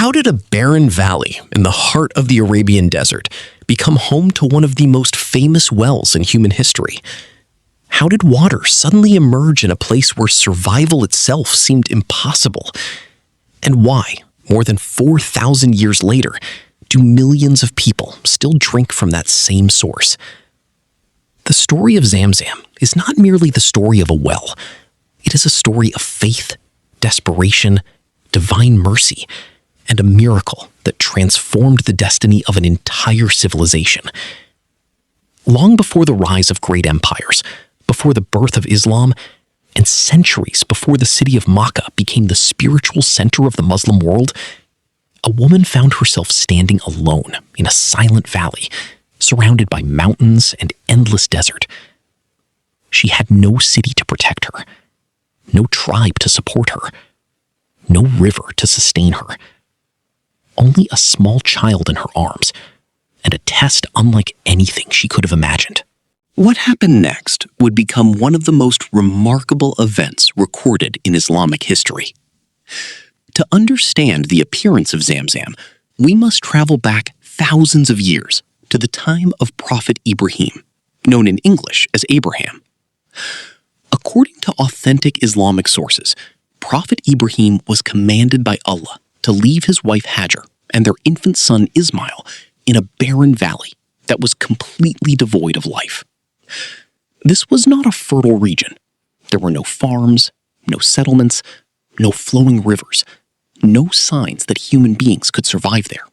How did a barren valley in the heart of the Arabian desert become home to one of the most famous wells in human history? How did water suddenly emerge in a place where survival itself seemed impossible? And why, more than 4,000 years later, do millions of people still drink from that same source? The story of Zamzam is not merely the story of a well. It is a story of faith, desperation, divine mercy, and a miracle that transformed the destiny of an entire civilization. Long before the rise of great empires, before the birth of Islam, and centuries before the city of Makkah became the spiritual center of the Muslim world, a woman found herself standing alone in a silent valley, surrounded by mountains and endless desert. She had no city to protect her, no tribe to support her, no river to sustain her. Only a small child in her arms, and a test unlike anything she could have imagined. What happened next would become one of the most remarkable events recorded in Islamic history. To understand the appearance of Zamzam, we must travel back thousands of years to the time of Prophet Ibrahim, known in English as Abraham. According to authentic Islamic sources, Prophet Ibrahim was commanded by Allah to leave his wife Hajar and their infant son Ismail in a barren valley that was completely devoid of life. This was not a fertile region. There were no farms, no settlements, no flowing rivers, no signs that human beings could survive there.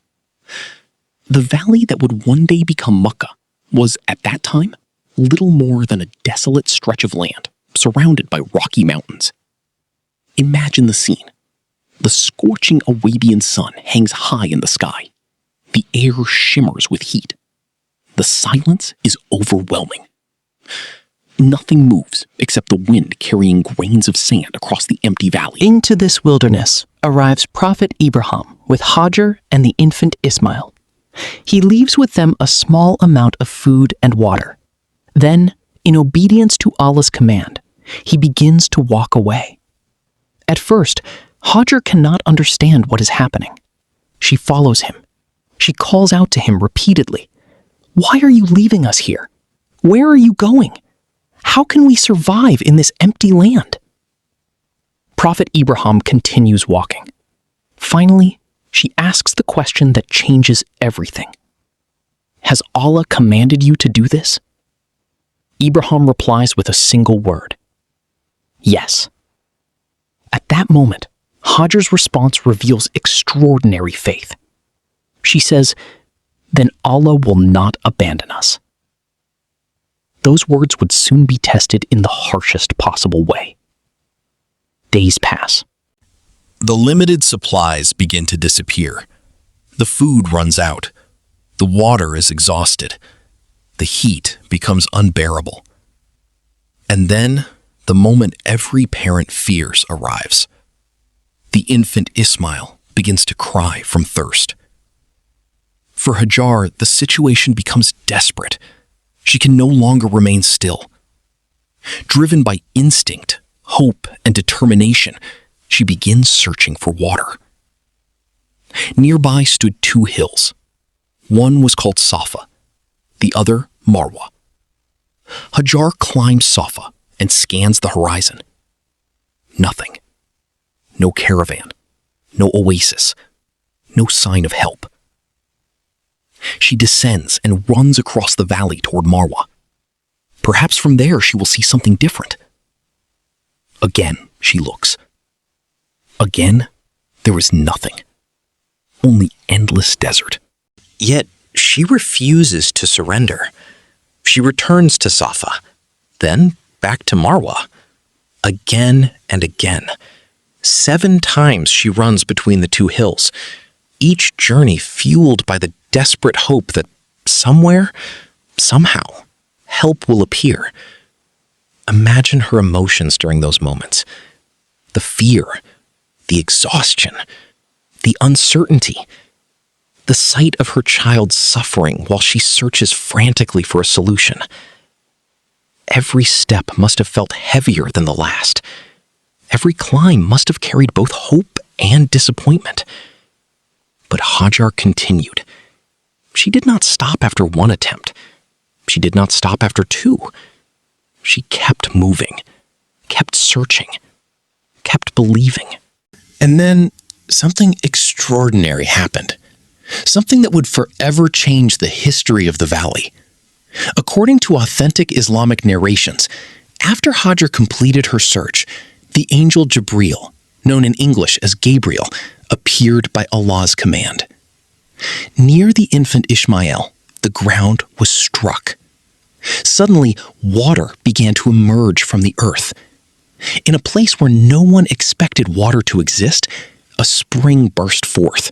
The valley that would one day become Makkah was, at that time, little more than a desolate stretch of land surrounded by rocky mountains. Imagine the scene. The scorching Arabian sun hangs high in the sky. The air shimmers with heat. The silence is overwhelming. Nothing moves except the wind carrying grains of sand across the empty valley. Into this wilderness arrives Prophet Ibrahim with Hajar and the infant Ismail. He leaves with them a small amount of food and water. Then, in obedience to Allah's command, he begins to walk away. At first, Hajar cannot understand what is happening. She follows him. She calls out to him repeatedly, "Why are you leaving us here? Where are you going? How can we survive in this empty land?" Prophet Ibrahim continues walking. Finally, she asks the question that changes everything. "Has Allah commanded you to do this?" Ibrahim replies with a single word, "Yes." At that moment, Hajar's response reveals extraordinary faith. She says, "Then Allah will not abandon us." Those words would soon be tested in the harshest possible way. Days pass. The limited supplies begin to disappear. The food runs out. The water is exhausted. The heat becomes unbearable. And then, the moment every parent fears arrives. The infant Ismail begins to cry from thirst. For Hajar, the situation becomes desperate. She can no longer remain still. Driven by instinct, hope, and determination, she begins searching for water. Nearby stood two hills. One was called Safa, the other Marwah. Hajar climbs Safa and scans the horizon. Nothing. No caravan, no oasis, no sign of help. She descends and runs across the valley toward Marwah. Perhaps from there she will see something different. Again, she looks. Again, there is nothing. Only endless desert. Yet she refuses to surrender. She returns to Safa, then back to Marwah. Again and again. 7 times she runs between the two hills, each journey fueled by the desperate hope that somewhere, somehow, help will appear. Imagine her emotions during those moments. The fear, the exhaustion, the uncertainty, the sight of her child suffering while she searches frantically for a solution. Every step must have felt heavier than the last. Every climb must have carried both hope and disappointment. But Hajar continued. She did not stop after one attempt. She did not stop after two. She kept moving, kept searching, kept believing. And then something extraordinary happened. Something that would forever change the history of the valley. According to authentic Islamic narrations, after Hajar completed her search, the angel Jibril, known in English as Gabriel, appeared by Allah's command. Near the infant Ishmael, the ground was struck. Suddenly, water began to emerge from the earth. In a place where no one expected water to exist, a spring burst forth.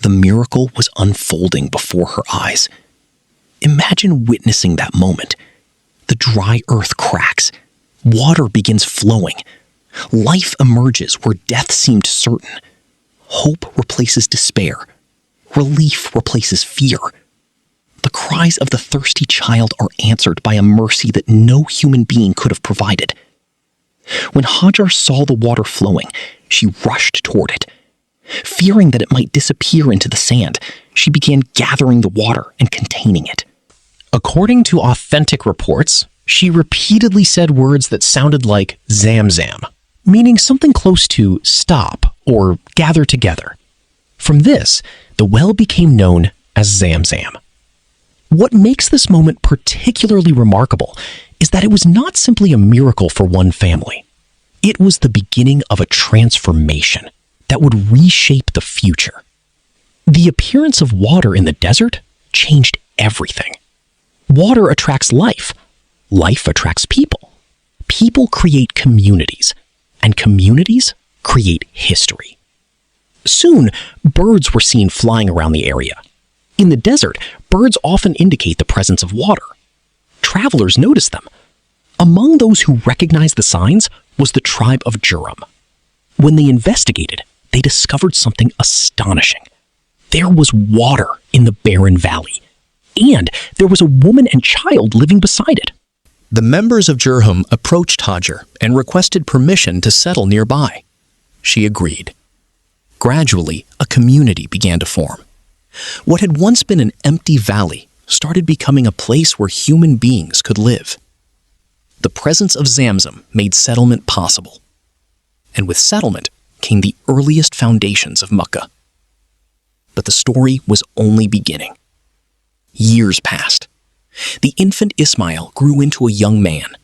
The miracle was unfolding before her eyes. Imagine witnessing that moment. The dry earth cracks. Water begins flowing. Life emerges where death seemed certain. Hope replaces despair. Relief replaces fear. The cries of the thirsty child are answered by a mercy that no human being could have provided. When Hajar saw the water flowing, she rushed toward it. Fearing that it might disappear into the sand, she began gathering the water and containing it. According to authentic reports, she repeatedly said words that sounded like Zamzam, meaning something close to stop or gather together. From this, the well became known as Zamzam. What makes this moment particularly remarkable is that it was not simply a miracle for one family. It was the beginning of a transformation that would reshape the future. The appearance of water in the desert changed everything. Water attracts life. Life attracts people. People create communities, and communities create history. Soon, birds were seen flying around the area. In the desert, birds often indicate the presence of water. Travelers noticed them. Among those who recognized the signs was the tribe of Jurhum. When they investigated, they discovered something astonishing. There was water in the barren valley, and there was a woman and child living beside it. The members of Jurhum approached Hajar and requested permission to settle nearby. She agreed. Gradually, a community began to form. What had once been an empty valley started becoming a place where human beings could live. The presence of Zamzam made settlement possible. And with settlement came the earliest foundations of Makkah. But the story was only beginning. Years passed. The infant Ismail grew into a young man.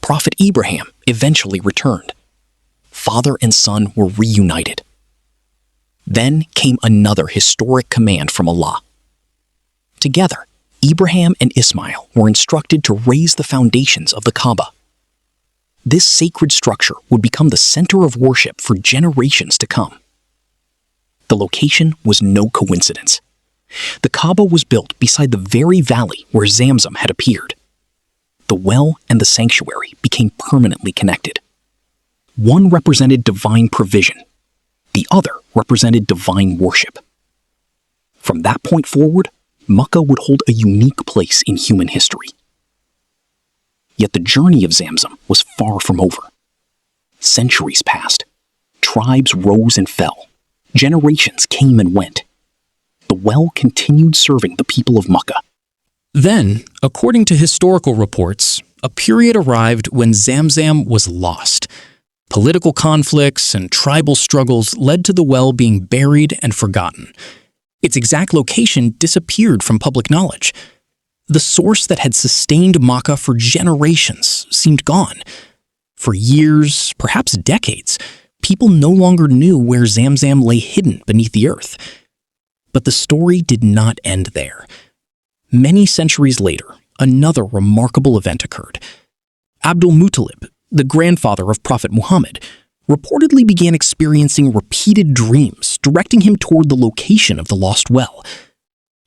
Prophet Ibrahim eventually returned. Father and son were reunited. Then came another historic command from Allah. Together, Ibrahim and Ismail were instructed to raise the foundations of the Kaaba. This sacred structure would become the center of worship for generations to come. The location was no coincidence. The Kaaba was built beside the very valley where Zamzam had appeared. The well and the sanctuary became permanently connected. One represented divine provision. The other represented divine worship. From that point forward, Makkah would hold a unique place in human history. Yet the journey of Zamzam was far from over. Centuries passed. Tribes rose and fell. Generations came and went. The well continued serving the people of Makkah. Then, according to historical reports, a period arrived when Zamzam was lost. Political conflicts and tribal struggles led to the well being buried and forgotten. Its exact location disappeared from public knowledge. The source that had sustained Makkah for generations seemed gone. For years, perhaps decades, people no longer knew where Zamzam lay hidden beneath the earth. But the story did not end there. Many centuries later, another remarkable event occurred. Abdul-Muttalib, the grandfather of Prophet Muhammad, reportedly began experiencing repeated dreams directing him toward the location of the lost well.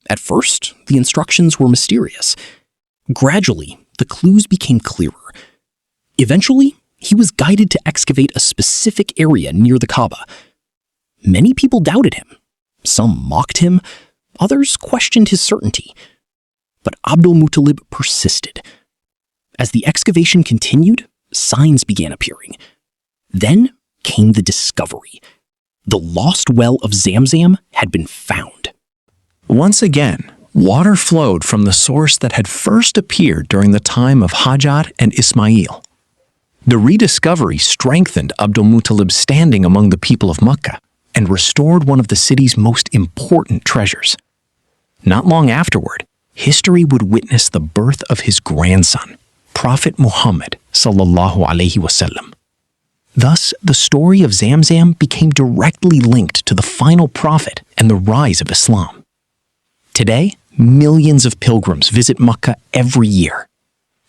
At first, the instructions were mysterious. Gradually, the clues became clearer. Eventually, he was guided to excavate a specific area near the Kaaba. Many people doubted him. Some mocked him. Others questioned his certainty. But Abdul-Muttalib persisted. As the excavation continued, signs began appearing. Then came the discovery. The lost well of Zamzam had been found. Once again, water flowed from the source that had first appeared during the time of Hajar and Ismail. The rediscovery strengthened Abdul-Muttalib's standing among the people of Makkah and restored one of the city's most important treasures. Not long afterward, history would witness the birth of his grandson, Prophet Muhammad sallallahu alaihi wasallam. Thus, the story of Zamzam became directly linked to the final prophet and the rise of Islam. Today, millions of pilgrims visit Makkah every year.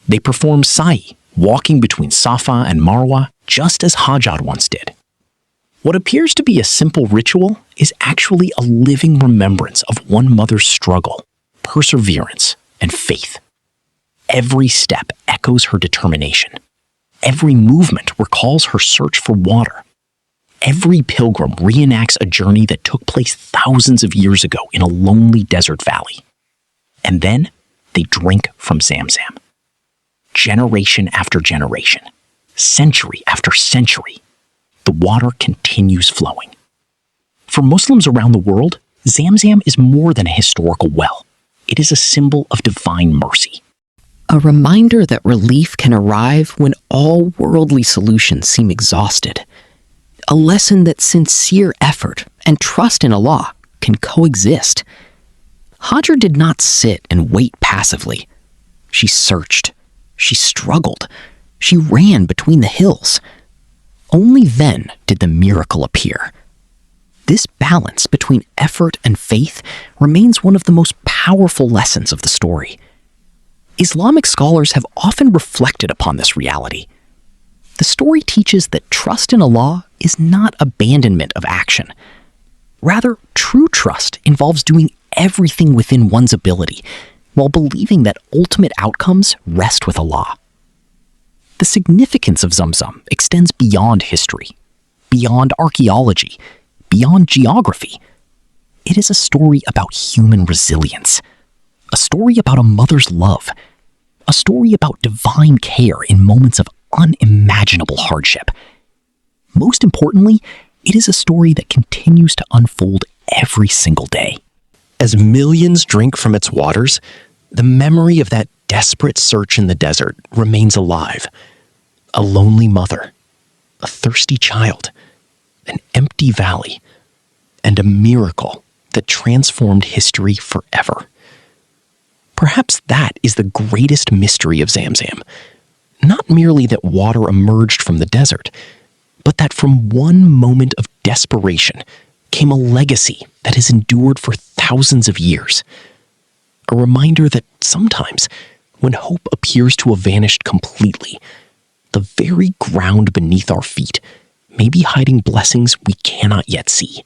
They perform sa'i, walking between Safa and Marwah, just as Hajar once did. What appears to be a simple ritual is actually a living remembrance of one mother's struggle, perseverance, and faith. Every step echoes her determination. Every movement recalls her search for water. Every pilgrim reenacts a journey that took place thousands of years ago in a lonely desert valley. And then they drink from Zamzam. Generation after generation, century after century, the water continues flowing. For Muslims around the world, Zamzam is more than a historical well. It is a symbol of divine mercy. A reminder that relief can arrive when all worldly solutions seem exhausted. A lesson that sincere effort and trust in Allah can coexist. Hajar did not sit and wait passively. She searched. She struggled. She ran between the hills. Only then did the miracle appear. This balance between effort and faith remains one of the most powerful lessons of the story. Islamic scholars have often reflected upon this reality. The story teaches that trust in Allah is not abandonment of action. Rather, true trust involves doing everything within one's ability, while believing that ultimate outcomes rest with Allah. The significance of Zamzam extends beyond history, beyond archaeology, beyond geography. It is a story about human resilience, a story about a mother's love, a story about divine care in moments of unimaginable hardship. Most importantly, it is a story that continues to unfold every single day. As millions drink from its waters, the memory of that desperate search in the desert remains alive. A lonely mother, a thirsty child, an empty valley, and a miracle that transformed history forever. Perhaps that is the greatest mystery of Zamzam. Not merely that water emerged from the desert, but that from one moment of desperation came a legacy that has endured for thousands of years. A reminder that sometimes, when hope appears to have vanished completely, the very ground beneath our feet may be hiding blessings we cannot yet see.